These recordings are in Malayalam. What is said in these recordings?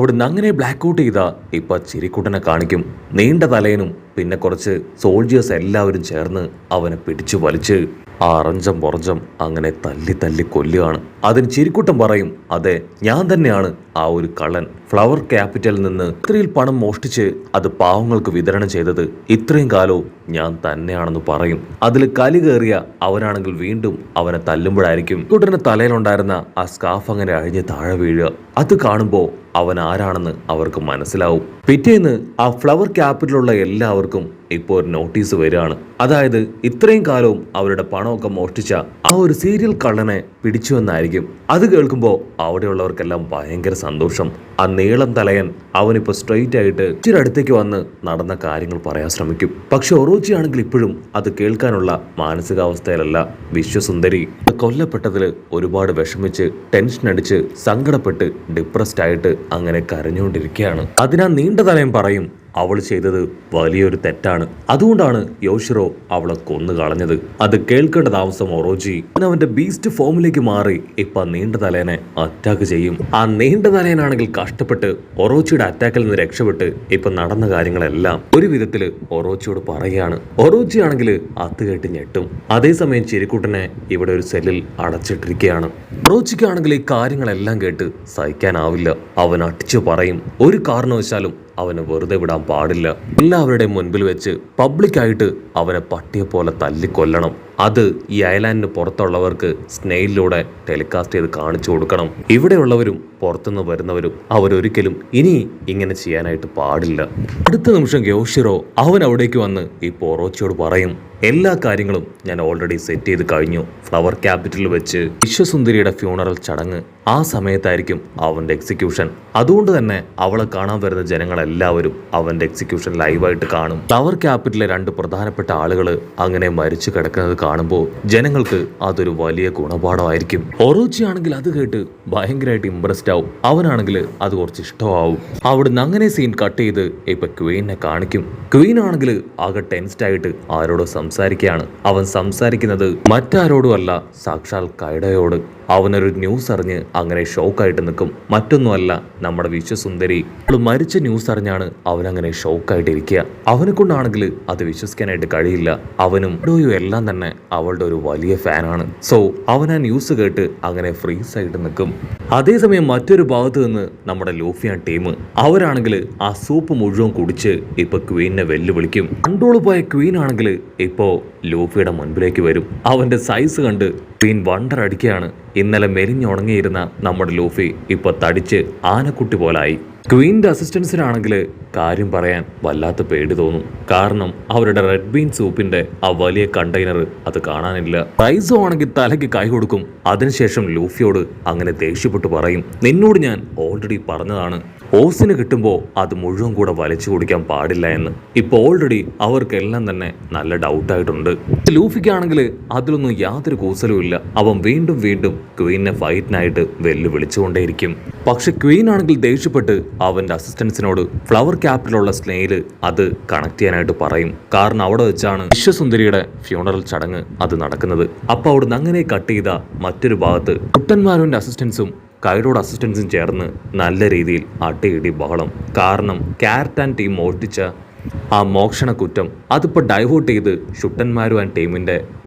അവിടുന്ന് അങ്ങനെ ബ്ലാക്ക് ഔട്ട് ചെയ്താ ഇപ്പൊ ചിരിക്കുട്ടനെ കാണിക്കും. നീണ്ട തലയനും പിന്നെ കുറച്ച് സോൾജിയേഴ്സ് എല്ലാവരും ചേർന്ന് അവനെ പിടിച്ചു വലിച്ച് ആ അറഞ്ചം പുറഞ്ചം അങ്ങനെ തല്ലി തല്ലി കൊല്ലുകയാണ്. അതിന് ചിരിക്കുട്ടൻ പറയും, അതെ ഞാൻ തന്നെയാണ് ആ ഒരു കള്ളൻ. ഫ്ലവർ ക്യാപിറ്റലിൽ നിന്ന് ഇത്രയിൽ പണം മോഷ്ടിച്ച് അത് പാവങ്ങൾക്ക് വിതരണം ചെയ്തത് ഇത്രയും കാലവും ഞാൻ തന്നെയാണെന്ന് പറയും. അതിൽ കലി കയറിയ അവനാണെങ്കിൽ വീണ്ടും അവനെ തല്ലുമ്പോഴായിരിക്കും കുട്ടന്റെ തലയിലുണ്ടായിരുന്ന ആ സ്കാഫ് അങ്ങനെ അഴിഞ്ഞ് താഴെ വീഴുക. അത് കാണുമ്പോൾ അവൻ ആരാണെന്ന് അവർക്ക് മനസ്സിലാവും. പിറ്റേന്ന് ആ ഫ്ലവർ ക്യാപിറ്റലുള്ള എല്ലാവർക്കും ഇപ്പോൾ ഒരു നോട്ടീസ് വരികയാണ്. അതായത് ഇത്രയും കാലവും അവരുടെ പണമൊക്കെ മോഷ്ടിച്ച ആ ഒരു സീരിയൽ കള്ളനെ പിടിച്ചു എന്നായിരിക്കും. അത് കേൾക്കുമ്പോൾ അവിടെയുള്ളവർക്കെല്ലാം ഭയങ്കര സന്തോഷം. ആ നീളം തലയൻ അവനിപ്പോൾ സ്ട്രെയിറ്റ് ആയിട്ട് ഇച്ചിരി അടുത്തേക്ക് വന്ന് നടന്ന കാര്യങ്ങൾ പറയാൻ ശ്രമിക്കും. പക്ഷെ ഒറോച്ചി ആണെങ്കിൽ ഇപ്പോഴും അത് കേൾക്കാനുള്ള മാനസികാവസ്ഥയിലല്ല. വിശ്വസുന്ദരി കൊല്ലപ്പെട്ടതിൽ ഒരുപാട് വിഷമിച്ച് ടെൻഷൻ അടിച്ച് സങ്കടപ്പെട്ട് ഡിപ്രസ്ഡ് ആയിട്ട് അങ്ങനെ കരഞ്ഞുകൊണ്ടിരിക്കുകയാണ്. അതിനാ നീണ്ട തലയൻ പറയും, അവൾ ചെയ്തത് വലിയൊരു തെറ്റാണ്. അതുകൊണ്ടാണ് യോഷിറോ അവളെ കൊന്നു കളഞ്ഞത്. അത് കേൾക്കേണ്ട താമസം ഒറോച്ചി അവന്റെ ബീസ്റ്റ് ഫോമിലേക്ക് മാറി ഇപ്പൊ നീണ്ട തലേനെ അറ്റാക്ക് ചെയ്യും. ആ നീണ്ട തലേനാണെങ്കിൽ കഷ്ടപ്പെട്ട് ഒറോച്ചിയുടെ അറ്റാക്കിൽ നിന്ന് രക്ഷപ്പെട്ട് ഇപ്പൊ നടന്ന കാര്യങ്ങളെല്ലാം ഒരു വിധത്തില് ഒറോച്ചിയോട് പറയുകയാണ്. ഒറോച്ചി ആണെങ്കിൽ അത് കേട്ട് ഞെട്ടും. അതേസമയം ചിരിക്കുട്ടനെ ഇവിടെ ഒരു സെല്ലിൽ അടച്ചിട്ടിരിക്കുകയാണ്. ഒറോച്ചിക്കാണെങ്കിൽ ഈ കാര്യങ്ങളെല്ലാം കേട്ട് സഹിക്കാനാവില്ല. അവൻ അടിച്ചു പറയും, ഒരു കാരണവശാലും അവനെ വെറുതെ വിടാൻ പാടില്ല. എല്ലാവരുടെയും മുൻപിൽ വെച്ച് പബ്ലിക്കായിട്ട് അവനെ പട്ടിയെ പോലെ തല്ലിക്കൊല്ലണം. അത് ഈ ഐലാൻഡിന് പുറത്തുള്ളവർക്ക് സ്നെയിലിലൂടെ ടെലികാസ്റ്റ് ചെയ്ത് കാണിച്ചു കൊടുക്കണം. ഇവിടെയുള്ളവരും പുറത്തുനിന്ന് വരുന്നവരും അവരൊരിക്കലും ഇനി ഇങ്ങനെ ചെയ്യാനായിട്ട് പാടില്ല. അടുത്ത നിമിഷം യോഷിറോ അവൻ അവിടേക്ക് വന്ന് ഈ ഒറോച്ചിയോട് പറയും, എല്ലാ കാര്യങ്ങളും ഞാൻ ഓൾറെഡി സെറ്റ് ചെയ്ത് കഴിഞ്ഞു. ഫ്ലവർ ക്യാപിറ്റലിൽ വെച്ച് വിശ്വസുന്ദരിയുടെ ഫ്യൂണറൽ ചടങ്ങ് ആ സമയത്തായിരിക്കും അവന്റെ എക്സിക്യൂഷൻ. അതുകൊണ്ട് തന്നെ അവളെ കാണാൻ വരുന്ന ജനങ്ങളെല്ലാവരും അവന്റെ എക്സിക്യൂഷൻ ലൈവായിട്ട് കാണും. ഫ്ലവർ ക്യാപിറ്റലിലെ 2 പ്രധാനപ്പെട്ട ആളുകൾ അങ്ങനെ മരിച്ചു കിടക്കുന്നത് കാണുമ്പോൾ ജനങ്ങൾക്ക് അതൊരു വലിയ ഗുണപാഠമായിരിക്കും. ഒറോച്ചി ആണെങ്കിൽ അത് കേട്ട് ഭയങ്കരമായിട്ട് ഇംപ്രസ്ഡ് ആവും. അവനാണെങ്കിൽ അത് കുറച്ച് ഇഷ്ടമാവും. അവിടുന്ന് അങ്ങനെ സീൻ കട്ട് ചെയ്ത് ഇപ്പൊ ക്വീനെ കാണിക്കും. ക്വീൻ ആണെങ്കിൽ ആകെ ടെൻസ്ഡ് ആയിട്ട് ആരോടോ സംസാരിക്കുകയാണ്. അവൻ സംസാരിക്കുന്നത് മറ്റാരോടും അല്ല, സാക്ഷാൽ കൈഡയോട്. അവനൊരു ന്യൂസ് അറിഞ്ഞ് അങ്ങനെ ഷോക്കായിട്ട് നിൽക്കും. മറ്റൊന്നുമല്ല, നമ്മുടെ വിശ്വസുന്ദരി അവൾ മരിച്ച ന്യൂസ് അറിഞ്ഞാണ് അവനങ്ങനെ ഷോക്കായിട്ട് ഇരിക്കുക. അവനെ കൊണ്ടാണെങ്കിൽ അത് വിശ്വസിക്കാനായിട്ട് കഴിയില്ല. അവനും ഡോയും എല്ലാം തന്നെ അവളുടെ ഒരു വലിയ ഫാനാണ്. സോ അവൻ ആ ന്യൂസ് കേട്ട് അങ്ങനെ ഫ്രീസ് ആയിട്ട് നിൽക്കും. അതേസമയം മറ്റൊരു ഭാഗത്ത് നിന്ന് നമ്മുടെ ലൂഫിയ ടീം അവരാണെങ്കിൽ ആ സൂപ്പ് മുഴുവൻ കുടിച്ച് ഇപ്പൊ ക്വീനെ വെല്ലുവിളിക്കും. കൺട്രോൾ പോയ ക്വീൻ ആണെങ്കിൽ ഇപ്പോ ലൂഫിയുടെ മുൻപിലേക്ക് വരും. അവന്റെ സൈസ് കണ്ട് ക്വീൻ വണ്ടർ അടിക്കുകയാണ്. ഇന്നലെ മെലിഞ്ഞുണങ്ങിയിരുന്ന നമ്മുടെ ലൂഫി ഇപ്പൊ തടിച്ച് ആനക്കുട്ടി പോലായി. ക്വീൻ്റെ അസിസ്റ്റൻസിനാണെങ്കിൽ കാര്യം പറയാൻ വല്ലാത്ത പേടി തോന്നും. കാരണം അവരുടെ റെഡ് ബീൻ സൂപ്പിന്റെ ആ വലിയ കണ്ടെയ്നർ അത് കാണാനില്ല. റൈസോ ആണെങ്കിൽ തലയ്ക്ക് കൈ കൊടുക്കും. അതിനുശേഷം ലൂഫിയോട് അങ്ങനെ ദേഷ്യപ്പെട്ട് പറയും, നിന്നോട് ഞാൻ ഓൾറെഡി പറഞ്ഞതാണ്, ഓസിന് കിട്ടുമ്പോൾ അത് മുഴുവൻ കൂടെ വലിച്ചു കുടിക്കാൻ പാടില്ല എന്ന്. ഇപ്പൊ ഓൾറെഡി അവർക്കെല്ലാം തന്നെ നല്ല ഡൗട്ടായിട്ടുണ്ട്. ലൂഫിക്കാണെങ്കിൽ അതിലൊന്നും യാതൊരു കൂസലും ഇല്ല. അവൻ വീണ്ടും വീണ്ടും ക്വീനെ ഫൈറ്റിനായിട്ട് വെല്ലുവിളിച്ചുകൊണ്ടേയിരിക്കും. പക്ഷെ ക്വീൻ ആണെങ്കിൽ ദേഷ്യപ്പെട്ട് അവന്റെ അസിസ്റ്റൻസിനോട് ഫ്ലവർ ക്യാപിറ്റലുള്ള സ്നെയില് അത് കണക്ട് ചെയ്യാനായിട്ട് പറയും. കാരണം അവിടെ വെച്ചാണ് വിശ്വസുന്ദരിയുടെ ഫ്യൂണറൽ ചടങ്ങ് അത് നടക്കുന്നത്. അപ്പൊ അവിടുന്ന് അങ്ങനെ കട്ട് ചെയ്ത മറ്റൊരു ഭാഗത്ത് കുട്ടന്മാരുടെ അസിസ്റ്റൻസും കൈഡോട് അസിസ്റ്റൻസും ചേർന്ന് നല്ല രീതിയിൽ അടിയിടി ബഹളം. കാരണം ക്യാരറ്റ് ആൻഡ് ടീം മോഷ്ടിച്ച ആ മോഷണ കുറ്റം അതിപ്പോൾ ഡൈവേർട്ട് ചെയ്ത് ഷുട്ടന്മാരും ആൻഡ്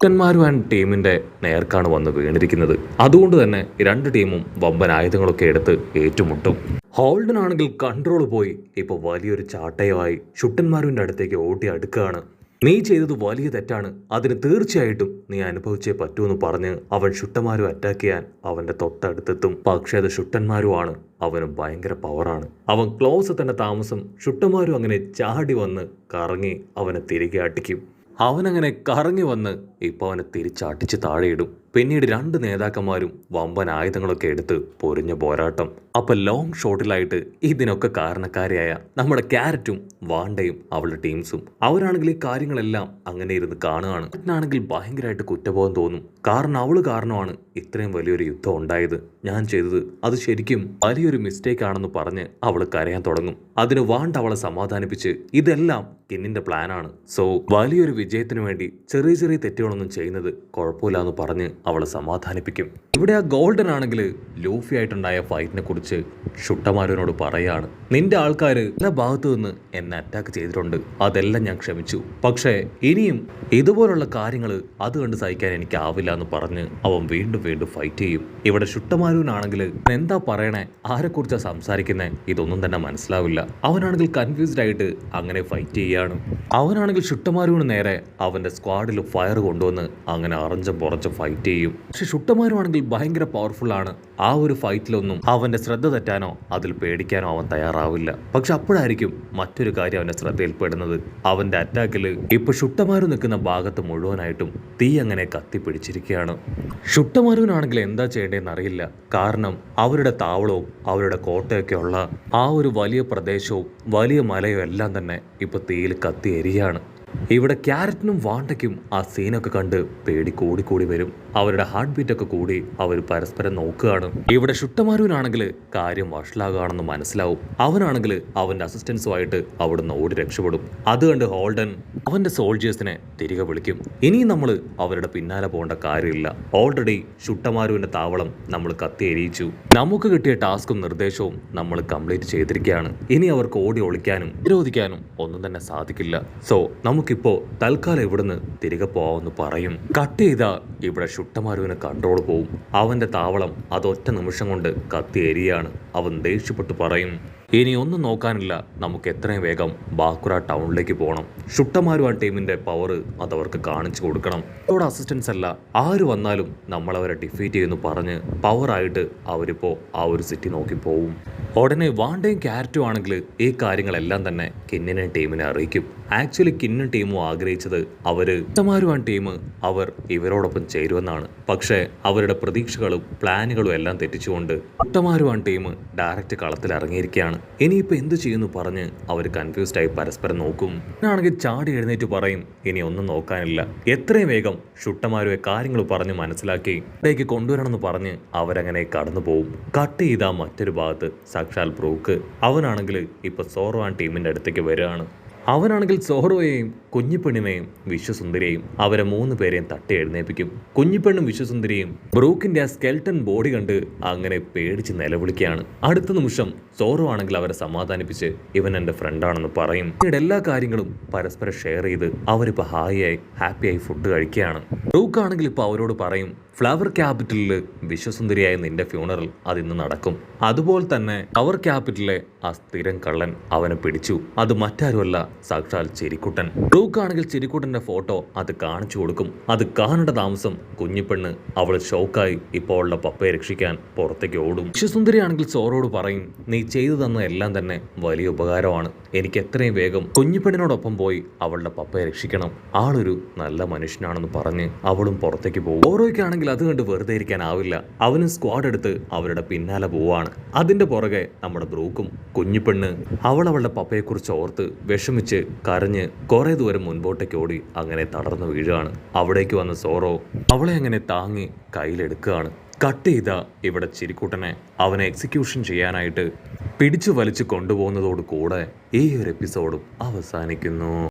ടീമിന്റെ നേർക്കാണ് വന്ന് വീണിരിക്കുന്നത്. അതുകൊണ്ട് തന്നെ 2 ടീമും വമ്പൻ ആയുധങ്ങളൊക്കെ എടുത്ത് ഏറ്റുമുട്ടും. ഹോൾഡൻ ആണെങ്കിൽ കൺട്രോൾ പോയി ഇപ്പോൾ വലിയൊരു ചാട്ടയുമായി ഷുട്ടന്മാരുടെ അടുത്തേക്ക് ഓടി അടുക്കുകയാണ്. നീ ചെയ്തത് വലിയ തെറ്റാണ്, അതിന് തീർച്ചയായിട്ടും നീ അനുഭവിച്ചേ പറ്റൂന്ന് പറഞ്ഞ് അവൻ ഷുട്ടന്മാരും അറ്റാക്ക് ചെയ്യാൻ അവന്റെ തൊട്ടടുത്തെത്തും. പക്ഷേ അത് ഷുട്ടന്മാരുമാണ്. അവന് ഭയങ്കര പവറാണ്. അവൻ ക്ലോസ് തന്നെ താമസം ഷുട്ടന്മാരും അങ്ങനെ ചാടി വന്ന് കറങ്ങി അവനെ തിരികെ അടിക്കും. അവനങ്ങനെ കറങ്ങി വന്ന് ഇപ്പോൾ അവനെ തിരിച്ചടിച്ച് താഴെയിടും. പിന്നീട് 2 നേതാക്കന്മാരും വമ്പൻ ആയുധങ്ങളൊക്കെ എടുത്ത് പൊരിഞ്ഞ പോരാട്ടം. അപ്പൊ ലോങ് ഷോട്ടിലായിട്ട് ഇതിനൊക്കെ കാരണക്കാരിയായ നമ്മുടെ ക്യാരറ്റും വാണ്ടയും അവളുടെ ടീംസും അവരാണെങ്കിൽ ഈ കാര്യങ്ങളെല്ലാം അങ്ങനെ ഇരുന്ന് കാണുകയാണ്. ആണെങ്കിൽ ഭയങ്കരമായിട്ട് കുറ്റബോധം തോന്നും. കാരണം അവള് കാരണമാണ് ഇത്രയും വലിയൊരു യുദ്ധം ഉണ്ടായത്. ഞാൻ ചെയ്തത് അത് ശരിക്കും വലിയൊരു മിസ്റ്റേക്ക് ആണെന്ന് പറഞ്ഞ് അവള് കരയാൻ തുടങ്ങും. അതിന് വാണ്ട അവളെ സമാധാനിപ്പിച്ച് ഇതെല്ലാം കിന്നിന്റെ പ്ലാനാണ്. സോ വലിയൊരു വിജയത്തിന് വേണ്ടി ചെറിയ ചെറിയ തെറ്റുകൾ കാര്യങ്ങളൊന്നും ചെയ്യുന്നത് കുഴപ്പമില്ലാന്ന് പറഞ്ഞ് അവളെ സമാധാനിപ്പിക്കും. ഇവിടെ ആ ഗോൾഡൻ ആണെങ്കിൽ ലൂഫി ആയിട്ടുണ്ടായ ഫൈറ്റിനെ കുറിച്ച് ഷുട്ടമാരുവിനോട് പറയാണ്, നിന്റെ ആൾക്കാർ എല്ലാ ഭാഗത്തു നിന്ന് എന്നെ അറ്റാക്ക് ചെയ്തിട്ടുണ്ട്, അതെല്ലാം ഞാൻ ക്ഷമിച്ചു, പക്ഷേ ഇനിയും ഇതുപോലുള്ള കാര്യങ്ങൾ അത് കണ്ട് സഹിക്കാൻ എനിക്കാവില്ല എന്ന് പറഞ്ഞ് അവൻ വീണ്ടും വീണ്ടും ഫൈറ്റ് ചെയ്യും. ഇവിടെ ഷുട്ടമാരുവിനാണെങ്കിൽ എന്താ പറയണേ, ആരെക്കുറിച്ചാണ് സംസാരിക്കുന്നത്, ഇതൊന്നും തന്നെ മനസ്സിലാവില്ല. അവനാണെങ്കിൽ കൺഫ്യൂസ്ഡ് ആയിട്ട് അങ്ങനെ ഫൈറ്റ് ചെയ്യാണ്. അവനാണെങ്കിൽ ഷുട്ടമാരുവിന് നേരെ അവന്റെ സ്ക്വാഡിൽ ഫയർ കൊണ്ടുവന്ന് അങ്ങനെ അറഞ്ചം പുറച്ച് ഫൈറ്റ് ചെയ്യും. പക്ഷെ ഷുട്ടമാരുവാണെങ്കിൽ ഭയങ്കര പവർഫുൾ ആണ്. ആ ഒരു ഫൈറ്റിലൊന്നും അവന്റെ ശ്രദ്ധ തെറ്റാനോ അതിൽ പേടിക്കാനോ അവൻ തയ്യാറാവില്ല. പക്ഷെ അപ്പോഴായിരിക്കും മറ്റൊരു കാര്യം അവന്റെ ശ്രദ്ധയിൽപ്പെടുന്നത്. അവന്റെ അറ്റാക്കിൽ ഇപ്പൊ ഷുട്ടമാരു നിൽക്കുന്ന ഭാഗത്ത് മുഴുവനായിട്ടും തീ അങ്ങനെ കത്തിപ്പിടിച്ചിരിക്കുകയാണ്. ഷുട്ടമാരുവിനാണെങ്കിൽ എന്താ ചെയ്യേണ്ടതെന്ന് അറിയില്ല. കാരണം അവരുടെ താവളവും അവരുടെ കോട്ടയൊക്കെ ഉള്ള ആ ഒരു വലിയ പ്രദേശവും വലിയ മലയും എല്ലാം തന്നെ ഇപ്പൊ തീയിൽ കത്തി എരിയാണ്. ഇവിടെ ക്യാരറ്റിനും വാണ്ടയ്ക്കും ആ സീനൊക്കെ കണ്ട് പേടി കൂടി വരും. അവരുടെ ഹാർട്ട് ബീറ്റൊക്കെ കൂടി അവർ പരസ്പരം നോക്കുകയാണ്. ഇവിടെ ഷുട്ടമാരുവിനാണെങ്കിൽ കാര്യം വഷളാകുകയാണെന്ന് മനസ്സിലാവും. അവനാണെങ്കിൽ അവന്റെ അസിസ്റ്റൻസുമായിട്ട് അവിടുന്ന് ഓടി രക്ഷപ്പെടും. അത് കണ്ട് ഹോൾഡൻ അവന്റെ സോൾജേഴ്സിനെ തിരികെ വിളിക്കും. ഇനിയും നമ്മൾ അവരുടെ പിന്നാലെ പോകേണ്ട കാര്യമില്ല. ഓൾറെഡി ഷുട്ടമാരുവിന്റെ താവളം നമ്മൾ കത്തി എരിയിച്ചു. നമുക്ക് കിട്ടിയ ടാസ്കും നിർദ്ദേശവും നമ്മൾ കംപ്ലീറ്റ് ചെയ്തിരിക്കുകയാണ്. ഇനി അവർക്ക് ഓടി ഒളിക്കാനും നിരോധിക്കാനും ഒന്നും തന്നെ സാധിക്കില്ല. സോ നമുക്കിപ്പോ തൽക്കാലം ഇവിടുന്ന് തിരികെ പോവാമെന്ന് പറയും. കട്ട് ചെയ്താ ഇവിടെ ഷുട്ടമാരുവിന് കൺട്രോൾ പോവും. അവന്റെ താവളം അതൊറ്റ നിമിഷം കൊണ്ട് കത്തി എരിയാണ്. അവൻ ദേഷ്യപ്പെട്ട് പറയും, ഇനി ഒന്നും നോക്കാനില്ല, നമുക്ക് എത്രയും വേഗം ബാക്കുറ ടൗണിലേക്ക് പോകണം. ഷുട്ടമാരുവാൻ ടീമിന്റെ പവർ അതവർക്ക് കാണിച്ചു കൊടുക്കണം. അവരുടെ അസിസ്റ്റൻസ് അല്ല, ആര് വന്നാലും നമ്മൾ അവരെ ഡിഫീറ്റ് ചെയ്യുന്നു പറഞ്ഞ് പവറായിട്ട് അവരിപ്പോ ആ ഒരു സിറ്റി നോക്കി പോവും. ഉടനെ വാണ്ടയും ക്യാരറ്റും ആണെങ്കിൽ ഈ കാര്യങ്ങളെല്ലാം തന്നെ കിന്നൻ ടീമിനെ അറിയിക്കും. ആക്ച്വലി കിന്നൻ ടീമും ആഗ്രഹിച്ചത് ഷുട്ടമാരുവാൻ ടീം അവർ ഇവരോടൊപ്പം ചേരുമെന്നാണ്. പക്ഷേ അവരുടെ പ്രതീക്ഷകളും പ്ലാനുകളും എല്ലാം തെറ്റിച്ചുകൊണ്ട് ഷുട്ടമാരുവാൻ ടീം ഡയറക്റ്റ് കളത്തിൽ ഇറങ്ങിയിരിക്കുകയാണ്. ഇനിയിപ്പോ എന്ത് ചെയ്യുന്നു പറഞ്ഞ് അവർ കൺഫ്യൂസ്ഡ് ആയി പരസ്പരം നോക്കും. ആണെങ്കിൽ ചാടി എഴുന്നേറ്റ് പറയും, ഇനി ഒന്നും നോക്കാനില്ല, എത്രയും വേഗം ഷുട്ടമാരുവെ കാര്യങ്ങൾ പറഞ്ഞ് മനസ്സിലാക്കി ഇവിടേക്ക് കൊണ്ടുവരണമെന്ന് പറഞ്ഞ് അവരങ്ങനെ കടന്നു പോവും. കട്ട് ചെയ്താ മറ്റൊരു ഭാഗത്ത് സാക്ഷാൽ ബ്രൂക്ക് അവനാണെങ്കിൽ ഇപ്പൊ സോറോവാൻ ടീമിന്റെ അടുത്തേക്ക് വരികയാണ്. അവനാണെങ്കിൽ സോറോയെയും കുഞ്ഞിപ്പെണ്ണിനെയും വിശ്വസുന്ദരിയെയും അവരെ 3 പേരെയും തട്ടി എഴുന്നേൽപ്പിക്കും. കുഞ്ഞിപ്പെണ്ണും വിശ്വസുന്ദരിയും ബ്രൂക്കിന്റെ ആ സ്കെൽട്ടൺ ബോഡി കണ്ട് അങ്ങനെ പേടിച്ച് നിലവിളിക്കുകയാണ്. അടുത്ത നിമിഷം സോറോ ആണെങ്കിൽ അവരെ സമാധാനിപ്പിച്ച് ഇവൻ എൻ്റെ ഫ്രണ്ടാണെന്ന് പറയും. പിന്നീട് എല്ലാ കാര്യങ്ങളും പരസ്പരം ഷെയർ ചെയ്ത് അവരിപ്പോൾ ഹാപ്പിയായി ഫുഡ് കഴിക്കുകയാണ്. ബ്രൂക്ക് ആണെങ്കിൽ ഇപ്പോൾ അവരോട് പറയും, ഫ്ലവർ ക്യാപിറ്റലിൽ വിശ്വസുന്ദരിയായ നിന്റെ ഫ്യൂണറൽ അതിന്ന് നടക്കും. അതുപോലെ തന്നെ അവർ ക്യാപിറ്റലിലെ ആ സ്ഥിരം കള്ളൻ അവനെ പിടിച്ചു. അത് മറ്റാരുമല്ല, സാക്ഷാൽ ചിരിക്കുട്ടൻ. ബ്രൂക്ക് ആണെങ്കിൽ ചിരിക്കുട്ടന്റെ ഫോട്ടോ അത് കാണിച്ചു കൊടുക്കും. അത് കാണേണ്ട താമസം കുഞ്ഞിപ്പെണ്ണ് അവൾ ഷോക്കായി ഇപ്പോൾ ഉള്ള പപ്പയെ രക്ഷിക്കാൻ പുറത്തേക്ക് ഓടും. വിശ്വസുന്ദരി ആണെങ്കിൽ സോറോട് പറയും, നീ ചെയ്തു തന്ന എല്ലാം തന്നെ വലിയ ഉപകാരമാണ്. എനിക്ക് എത്രയും വേഗം കുഞ്ഞിപ്പെണ്ണിനോടൊപ്പം പോയി അവളുടെ പപ്പയെ രക്ഷിക്കണം. ആളൊരു നല്ല മനുഷ്യനാണെന്ന് പറഞ്ഞ് അവളും പുറത്തേക്ക് പോകും. ഓരോയ്ക്കാണെങ്കിൽ അത് കണ്ട് വെറുതെ ഇരിക്കാനാവില്ല. അവനും സ്ക്വാഡ് എടുത്ത് അവരുടെ പിന്നാലെ പോവാണ്. അതിന്റെ പുറകെ നമ്മുടെ ബ്രൂക്കും. കുഞ്ഞിപ്പെണ്ണ് അവളുടെ പപ്പയെക്കുറിച്ച് ഓർത്ത് വിഷമിച്ച് കരഞ്ഞ് കുറെ ദൂരം മുൻപോട്ടേക്ക് ഓടി അങ്ങനെ തളർന്നു വീഴുകയാണ്. അവിടേക്ക് വന്ന സോറോ അവളെ അങ്ങനെ താങ്ങി കയ്യിലെടുക്കുകയാണ്. കട്ട് ചെയ്ത ഇവിടെ ചിരിക്കുട്ടനെ അവനെ എക്സിക്യൂഷൻ ചെയ്യാനായിട്ട് പിടിച്ചു വലിച്ചു കൊണ്ടുപോകുന്നതോട് കൂടെ ഈ ഒരു എപ്പിസോഡും അവസാനിക്കുന്നു.